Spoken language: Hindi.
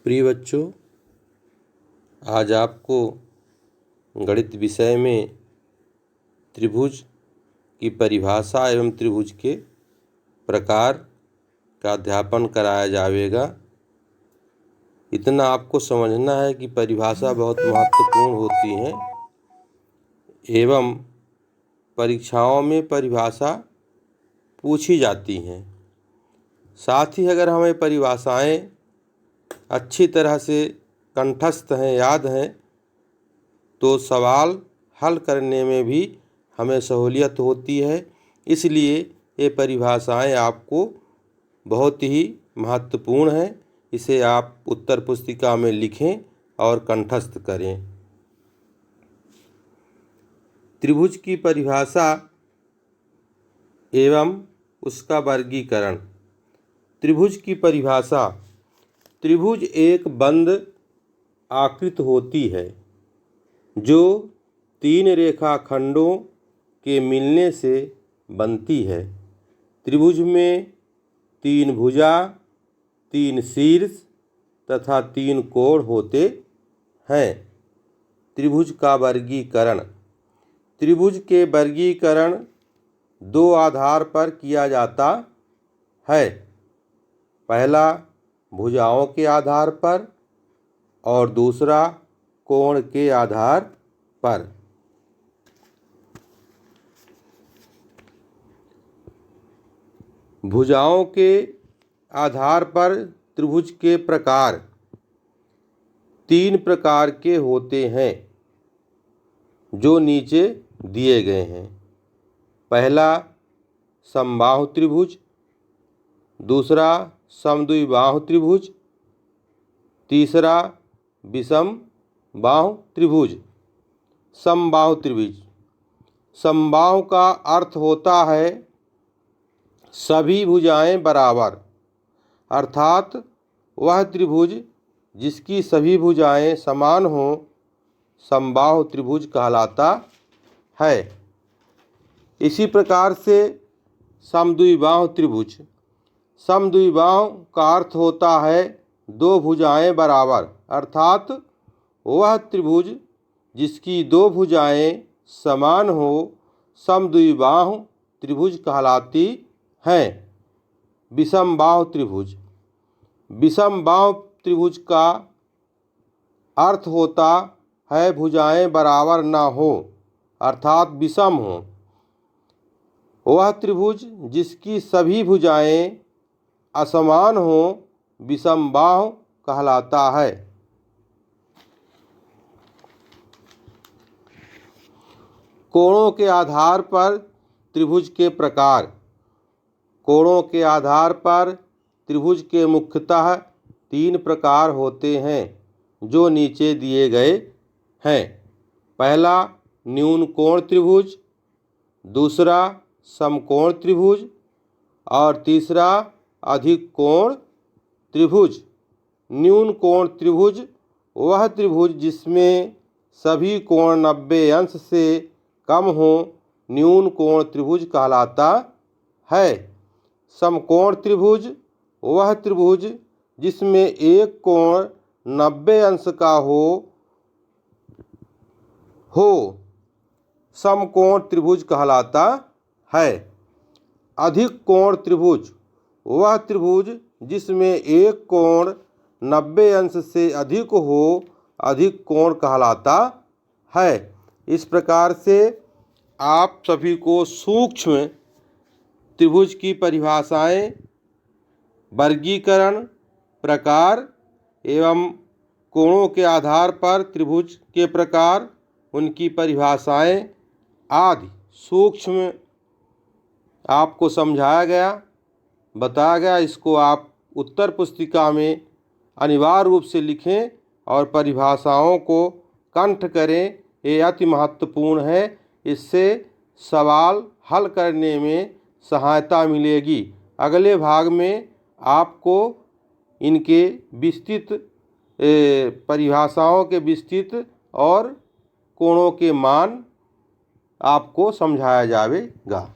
प्रिय बच्चों, आज आपको गणित विषय में त्रिभुज की परिभाषा एवं त्रिभुज के प्रकार का अध्यापन कराया जाएगा। इतना आपको समझना है कि परिभाषा बहुत महत्वपूर्ण होती हैं एवं परीक्षाओं में परिभाषा पूछी जाती हैं। साथ ही अगर हमें परिभाषाएं अच्छी तरह से कंठस्थ हैं, याद हैं, तो सवाल हल करने में भी हमें सहूलियत होती है। इसलिए ये परिभाषाएं आपको बहुत ही महत्वपूर्ण हैं। इसे आप उत्तर पुस्तिका में लिखें और कंठस्थ करें। त्रिभुज की परिभाषा एवं उसका वर्गीकरण। त्रिभुज की परिभाषा। त्रिभुज एक बंद आकृति होती है जो तीन रेखाखंडों के मिलने से बनती है। त्रिभुज में तीन भुजा, तीन शीर्ष तथा तीन कोण होते हैं। त्रिभुज का वर्गीकरण। त्रिभुज के वर्गीकरण दो आधार पर किया जाता है। पहला भुजाओं के आधार पर और दूसरा कोण के आधार पर। भुजाओं के आधार पर त्रिभुज के प्रकार तीन प्रकार के होते हैं जो नीचे दिए गए हैं। पहला समबाहु त्रिभुज, दूसरा समद्विबाहु त्रिभुज, तीसरा विषम बाहु त्रिभुज। समबाहु त्रिभुज। समबाहु का अर्थ होता है सभी भुजाएं बराबर, अर्थात वह त्रिभुज जिसकी सभी भुजाएं समान हों समबाहु त्रिभुज कहलाता है। इसी प्रकार से समद्विबाहु त्रिभुज। समद्विबाहु का अर्थ होता है दो भुजाएं बराबर, अर्थात वह त्रिभुज जिसकी दो भुजाएं समान हो समद्विबाहु त्रिभुज कहलाती हैं। विषमबाहु त्रिभुज। विषमबाहु त्रिभुज का अर्थ होता है भुजाएं बराबर न हो, अर्थात विषम हो। वह त्रिभुज जिसकी सभी भुजाएं असमान हो विषमबाहु कहलाता है। कोणों के आधार पर त्रिभुज के प्रकार। कोणों के आधार पर त्रिभुज के मुख्यतः तीन प्रकार होते हैं जो नीचे दिए गए हैं। पहला न्यून कोण त्रिभुज, दूसरा समकोण त्रिभुज और तीसरा अधिक कोण त्रिभुज। न्यून कोण त्रिभुज वह त्रिभुज जिसमें सभी कोण 90 अंश से कम हो न्यून कोण त्रिभुज कहलाता है। समकोण त्रिभुज वह त्रिभुज जिसमें एक कोण 90 अंश का हो समकोण त्रिभुज कहलाता है। अधिक कोण त्रिभुज वह त्रिभुज जिसमें एक कोण 90 अंश से अधिक हो अधिक कोण कहलाता है। इस प्रकार से आप सभी को सूक्ष्म त्रिभुज की परिभाषाएं, वर्गीकरण, प्रकार एवं कोणों के आधार पर त्रिभुज के प्रकार, उनकी परिभाषाएं आदि सूक्ष्म आपको समझाया गया, बताया गया। इसको आप उत्तर पुस्तिका में अनिवार्य रूप से लिखें और परिभाषाओं को कंठ करें। ये अति महत्वपूर्ण है। इससे सवाल हल करने में सहायता मिलेगी। अगले भाग में आपको इनके विस्तृत परिभाषाओं के विस्तृत और कोणों के मान आपको समझाया जाएगा।